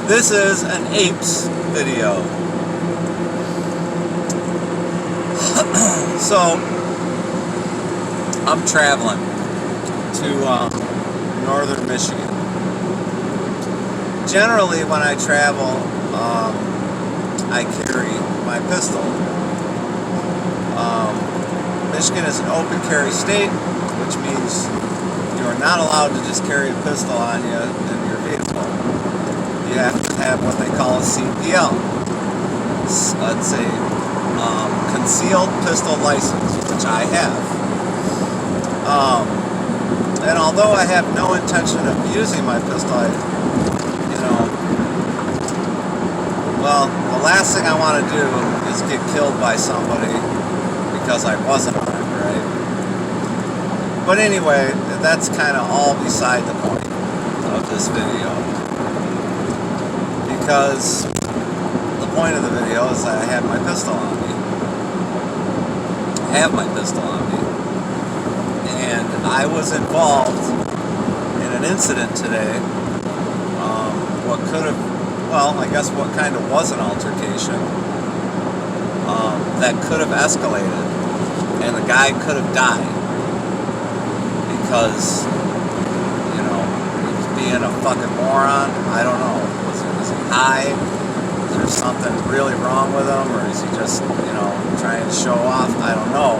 This is an apes video. So, I'm traveling to northern Michigan. Generally, when I travel, I carry my pistol. Michigan is an open carry state, which means you are not allowed to just carry a pistol on you in your vehicle. You have to have what they call a CPL. It's a concealed pistol license, which I have. And although I have no intention of using my pistol, the last thing I want to do is get killed by somebody because I wasn't armed, right? But anyway, that's kind of all beside the point of this video. Because the point of the video is that I had my pistol on me. I have my pistol on me. And I was involved in an incident today. What could have, I guess what kind of was an altercation that could have escalated. And the guy could have died. Because, he was being a fucking moron. I don't know. Was he high? Is there something really wrong with him? Or is he just, trying to show off? I don't know.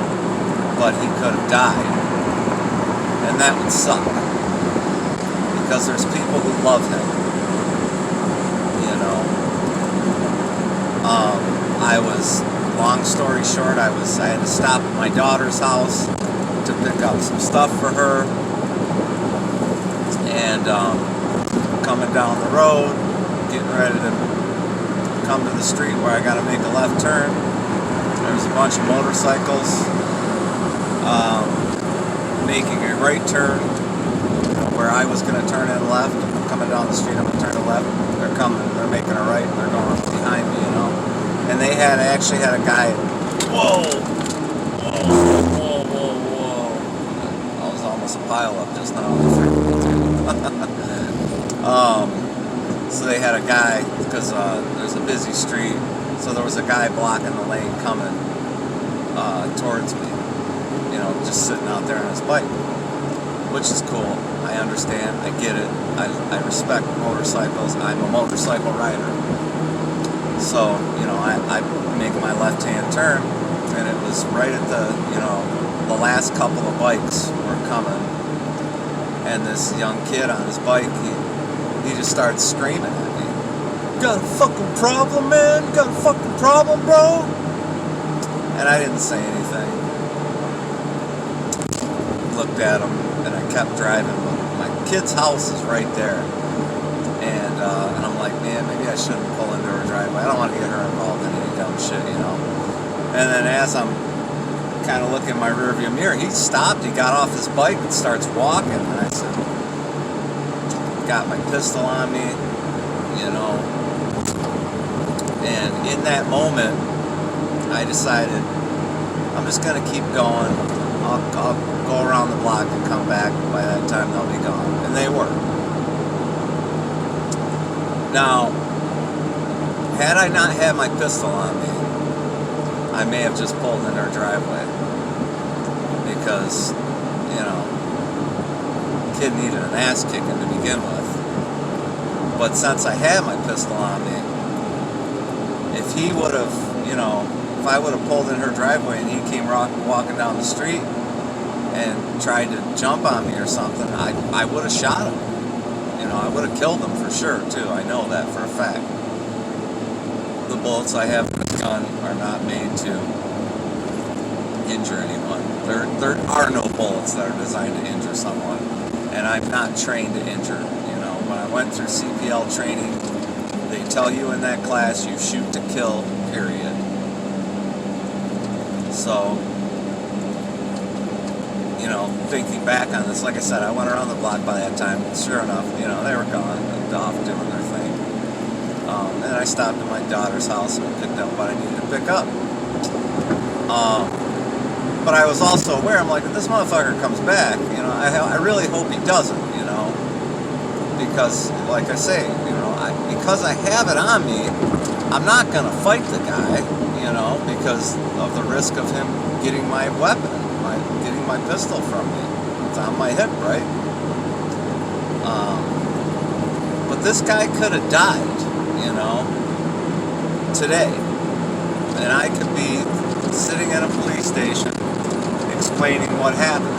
But he could have died. And that would suck. Because there's people who love him. Long story short, I had to stop at my daughter's house to pick up some stuff for her. And coming down the road, getting ready to come to the street where I gotta make a left turn. There's a bunch of motorcycles making a right turn where I was gonna turn in left. Coming down the street, I'm gonna turn to left. They're making a right, and they're going behind me, And they actually had a guy. Whoa! I was almost a pile up just now. So they had a guy, because there's a busy street, so there was a guy blocking the lane coming towards me, just sitting out there on his bike, which is cool. I understand, I get it, I respect motorcycles, I'm a motorcycle rider. So, I make my left-hand turn, and it was right at the last couple of bikes were coming, and this young kid on his bike, he just started screaming at me. Got a fucking problem, man? Got a fucking problem, bro? And I didn't say anything. Looked at him, and I kept driving. My kid's house is right there. And I'm like, man, maybe I shouldn't pull into her driveway. I don't want to get her involved in any dumb shit, And then as I'm kind of looking in my rearview mirror, he stopped, he got off his bike and starts walking. And I said, got my pistol on me, And in that moment, I decided, I'm just going to keep going. I'll go around the block and come back. By that time, they'll be gone. And they were. Now, had I not had my pistol on me, I may have just pulled in our driveway. Because, kid needed an ass kicking to begin with. But since I had my pistol on me, if he would have, if I would have pulled in her driveway and he came walking down the street and tried to jump on me or something, I would have shot him. I would have killed him for sure, too. I know that for a fact. The bullets I have in the gun are not made to injure anyone. There are no bullets that are designed to injure someone. And I'm not trained to injure. When I went through CPL training, they tell you in that class you shoot to kill, period. So, thinking back on this, like I said, I went around the block by that time. Sure enough, they were gone and off doing their thing. And I stopped at my daughter's house and picked up what I needed to pick up. But I was also aware, I'm like, if this motherfucker comes back, I really hope he doesn't, because, like I say, because I have it on me, I'm not gonna fight the guy, you know, because of the risk of him getting my weapon, getting my pistol from me. It's on my hip, right? But this guy could have died, you know, today, and I could be sitting in a police station explaining what happened.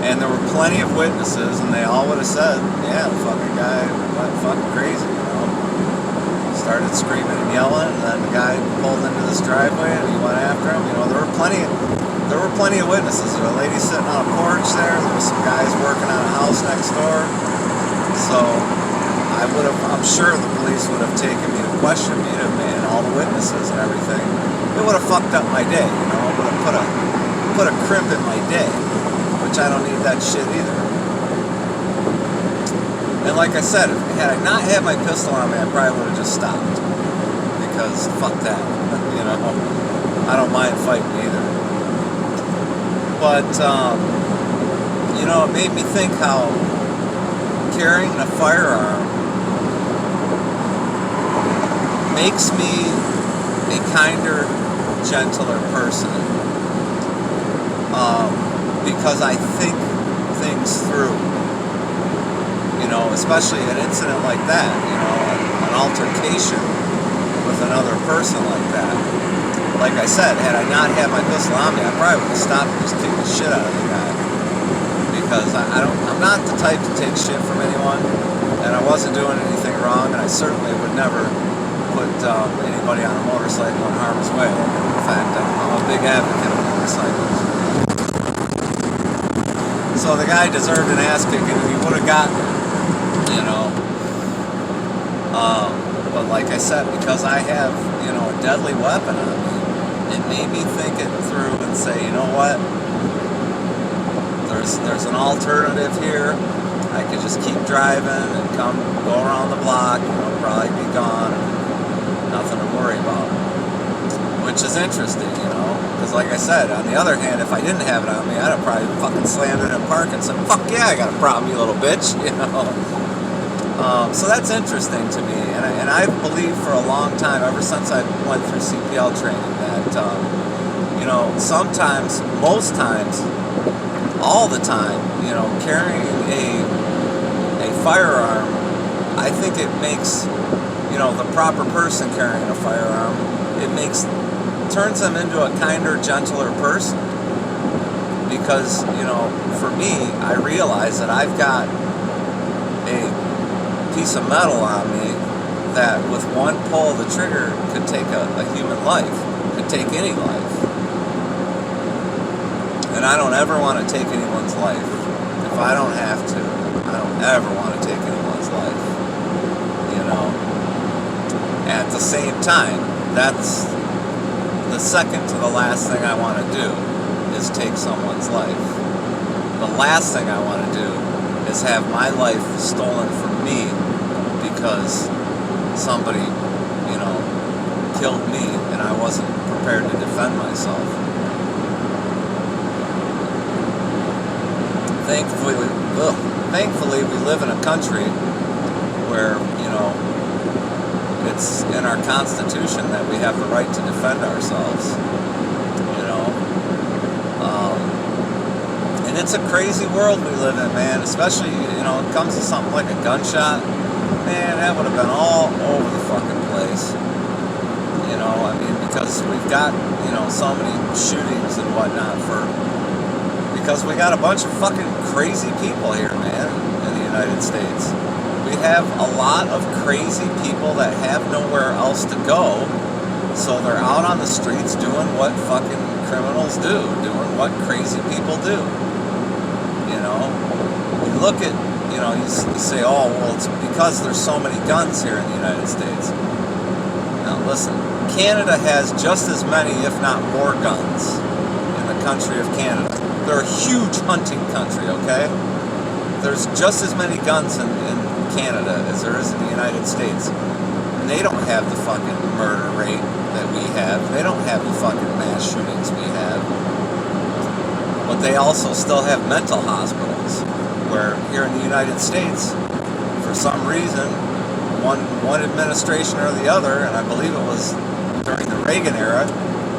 And there were plenty of witnesses, and they all would have said, yeah, the fucking guy went fucking crazy, you know. Started screaming and yelling, and then the guy pulled into this driveway, and he went after him. You know, there were plenty of witnesses. There was a lady sitting on a porch there. There was some guys working on a house next door. So I'm sure the police would have taken me to question me, and all the witnesses and everything. It would have fucked up my day, you know. It would have put a crimp in my day. Which I don't need that shit either. And like I said, had I not had my pistol on me, I probably would have just stopped. Because fuck that, you know. I don't mind fighting either. But, you know, it made me think how carrying a firearm makes me a kinder, gentler person. Because I think things through, you know, especially an incident like that, you know, an altercation with another person like that. Like I said, had I not had my pistol on me, I probably would have stopped and just kicked the shit out of the guy. Because I'm not the type to take shit from anyone, and I wasn't doing anything wrong, and I certainly would never put anybody on a motorcycle in harm's way. In fact, I'm a big advocate of motorcycles. So the guy deserved an ass kicking, and he would have gotten it, you know. But like I said, because I have, you know, a deadly weapon on me, it made me think it through and say, you know what? There's an alternative here. I could just keep driving and go around the block, you know, probably be gone, and nothing to worry about. Which is interesting, you know, because like I said, on the other hand, if I didn't have it on me, I'd have probably fucking slammed it in park and said, fuck yeah, I got a problem, you little bitch, you know. So that's interesting to me, and I believe for a long time, ever since I went through CPL training, that, you know, sometimes, most times, all the time, you know, carrying a firearm, I think it makes, you know, the proper person carrying a firearm, turns them into a kinder, gentler person. Because, you know, for me, I realize that I've got a piece of metal on me that with one pull of the trigger could take a human life, could take any life. And I don't ever want to take anyone's life. If I don't have to, I don't ever want to take anyone's life. You know? At the same time, that's the second to the last thing I want to do is take someone's life. The last thing I want to do is have my life stolen from me because somebody, you know, killed me and I wasn't prepared to defend myself. Thankfully, we live in a country where, you know, it's in our Constitution that we have the right to defend ourselves, you know. And it's a crazy world we live in, man, especially, you know, it comes to something like a gunshot. Man, that would have been all over the fucking place. You know, I mean, because we've got, you know, so many shootings and whatnot because we got a bunch of fucking crazy people here, man, in the United States. We have a lot of crazy people that have nowhere else to go, so they're out on the streets doing what fucking criminals do, doing what crazy people do. You know, you look at, you know, you say, oh, well, it's because there's so many guns here in the United States. Now, listen, Canada has just as many, if not more, guns in the country of Canada. They're a huge hunting country, okay? There's just as many guns in Canada as there is in the United States. And they don't have the fucking murder rate that we have. They don't have the fucking mass shootings we have. But they also still have mental hospitals, where here in the United States, for some reason, one administration or the other, and I believe it was during the Reagan era,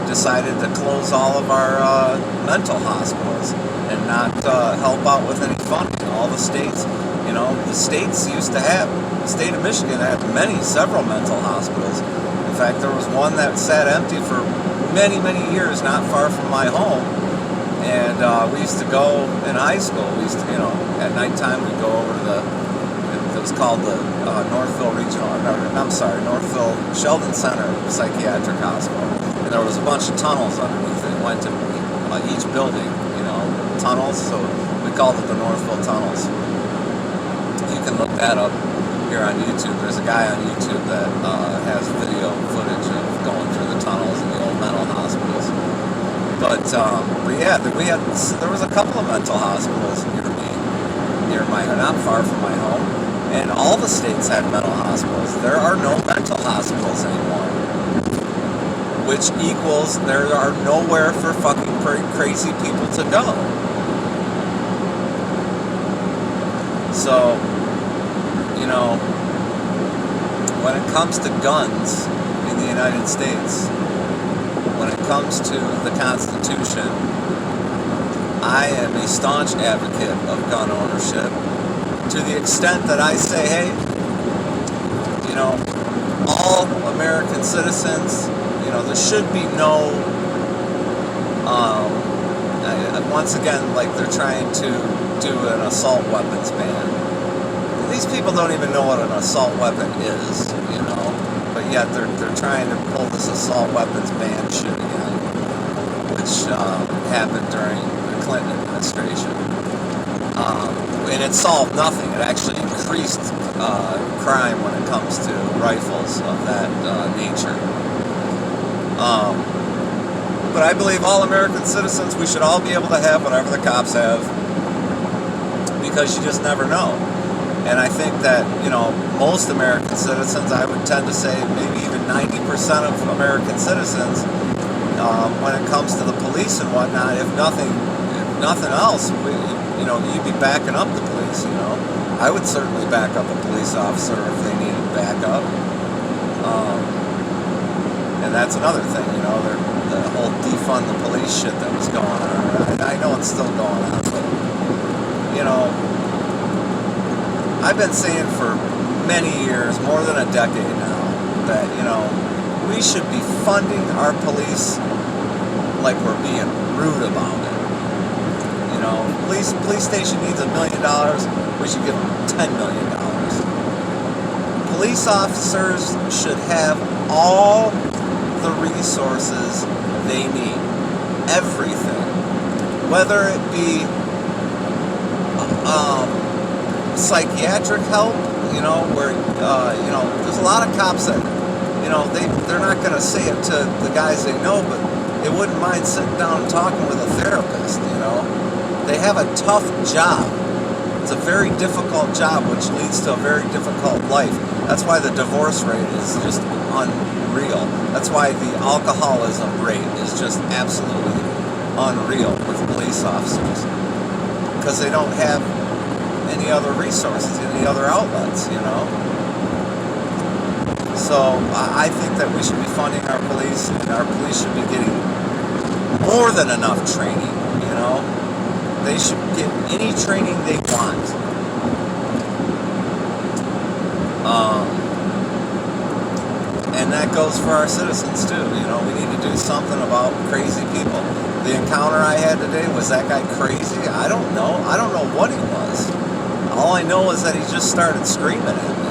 decided to close all of our mental hospitals and not help out with any funding. All the states, the states used to have, the state of Michigan had several mental hospitals. In fact, there was one that sat empty for many, many years not far from my home. And we used to go in high school. We used to, at nighttime we'd go over to it was called the Northville Northville Sheldon Center Psychiatric Hospital. And there was a bunch of tunnels underneath it. It went to each building, tunnels. So we called it the Northville Tunnels. You can look that up here on YouTube. There's a guy on YouTube that has video footage of going through the tunnels in the old mental hospitals. But yeah, there was a couple of mental hospitals not far from my home, and all the states had mental hospitals. There are no mental hospitals anymore, which equals there are nowhere for fucking crazy people to go. So, when it comes to guns in the United States, when it comes to the Constitution, I am a staunch advocate of gun ownership, to the extent that I say, hey, all American citizens, there should be no, once again, like they're trying to do an assault weapons ban. These people don't even know what an assault weapon is, but yet they're trying to pull this assault weapons ban shit again, which happened during the Clinton administration. And it solved nothing. It actually increased crime when it comes to rifles of that nature. But I believe all American citizens, we should all be able to have whatever the cops have, because you just never know. And I think that, most American citizens, I would tend to say maybe even 90% of American citizens, when it comes to the police and whatnot, if nothing else, you'd be backing up the police, I would certainly back up a police officer if they needed backup. And that's another thing, the whole defund the police shit that was going on. I know it's still going on, but, I've been saying for many years, more than a decade now, that, we should be funding our police like we're being rude about it. Police station needs $1 million, we should give them $10 million. Police officers should have all the resources they need. Everything. Whether it be psychiatric help, where, there's a lot of cops that, they're not going to say it to the guys they know, but they wouldn't mind sitting down and talking with a therapist, They have a tough job. It's a very difficult job, which leads to a very difficult life. That's why the divorce rate is just unreal. That's why the alcoholism rate is just absolutely unreal with police officers. Because they don't have any other resources, any other outlets, So I think that we should be funding our police, and our police should be getting more than enough training, They should get any training they want. And that goes for our citizens too. We need to do something about crazy people. The encounter I had today, was that guy crazy? I don't know. I don't know what he was. All I know is that he just started screaming at me.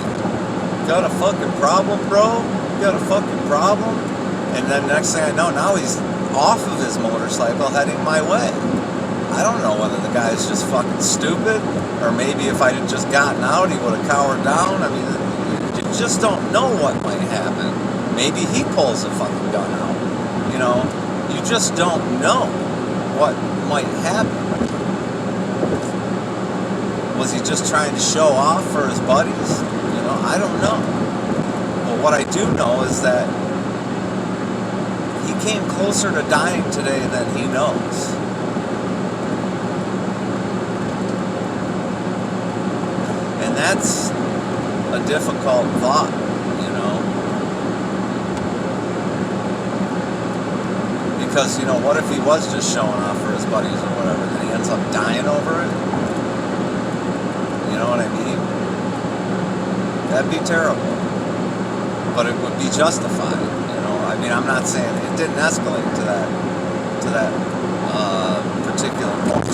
Got a fucking problem, bro? Got a fucking problem? And then next thing I know, now he's off of his motorcycle heading my way. I don't know whether the guy's just fucking stupid, or maybe if I had just gotten out, he would have cowered down. I mean, you just don't know what might happen. Maybe he pulls a fucking gun out. You just don't know what might happen. Was he just trying to show off for his buddies? I don't know. But what I do know is that he came closer to dying today than he knows. And that's a a difficult thought, you know. Because, you know, what if he was just showing off for his buddies or whatever, and he ends up dying over it? You know what I mean? That'd be terrible. But it would be justified, you know. I mean, I'm not saying it didn't escalate to that particular point.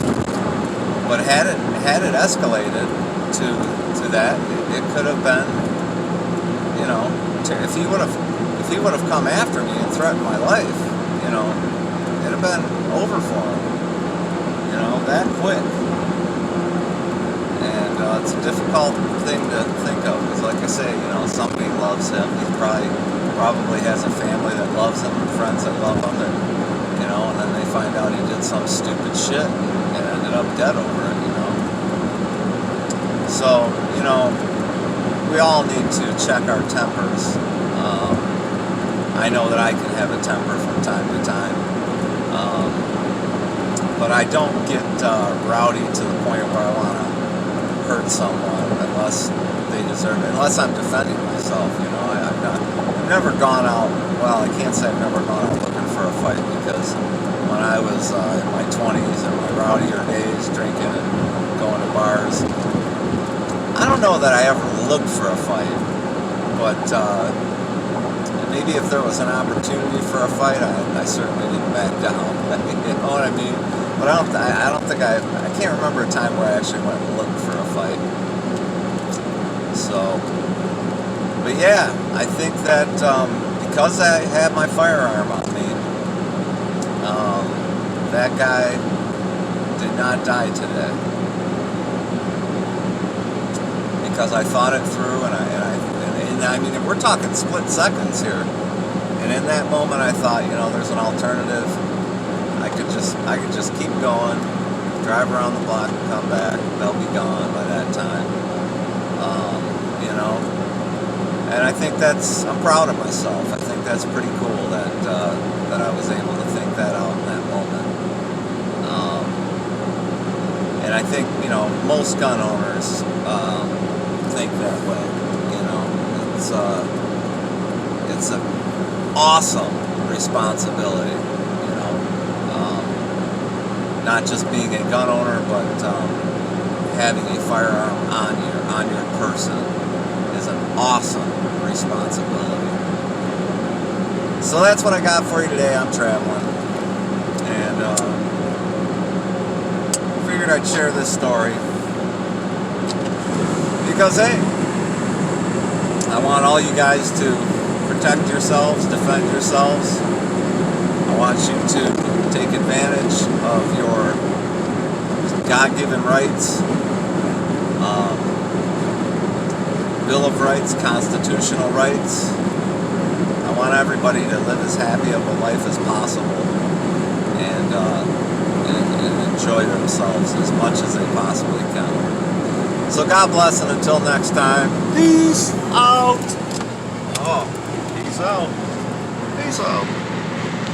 But had it escalated to that, it could have been, you know, if he would have come after me and threatened my life, you know, it'd have been over for him, you know, that quick. And it's a difficult thing to think of, because like I say, you know, somebody loves him. He probably has a family that loves him and friends that love him, and you know, and then they find out he did some stupid shit and ended up dead over it, you know. So, you know, we all need to check our tempers. I know that I can have a temper from time to time, but I don't get rowdy to the point where I want to hurt someone unless they deserve it, unless I'm defending myself, you know. I've never gone out, well, I can't say I've never gone out looking for a fight, because when I was in my 20s and my rowdier days, drinking and going to bars, I don't know that I ever looked for a fight, but maybe if there was an opportunity for a fight, I certainly didn't back down. You know what I mean? But I don't think I can't remember a time where I actually went and looked for a fight. So, but yeah, I think that because I had my firearm on me, that guy did not die today. Because I thought it through, and I mean, we're talking split seconds here. And in that moment, I thought, you know, there's an alternative. I could just keep going, drive around the block, and come back. They'll be gone by that time. You know, and I think I'm proud of myself. I think that's pretty cool that I was able to think that out in that moment. And I think, you know, most gun owners think that way. You know, it's an awesome responsibility. You know, not just being a gun owner, but having a firearm on your person is an awesome responsibility. So that's what I got for you today. I'm traveling, and figured I'd share this story because, hey, I want all you guys to protect yourselves, defend yourselves. I want you to take advantage of your God-given rights, Bill of Rights, constitutional rights. I want everybody to live as happy of a life as possible, and enjoy themselves as much as they possibly can. So God bless, and until next time, peace out. Oh, peace out. Peace out.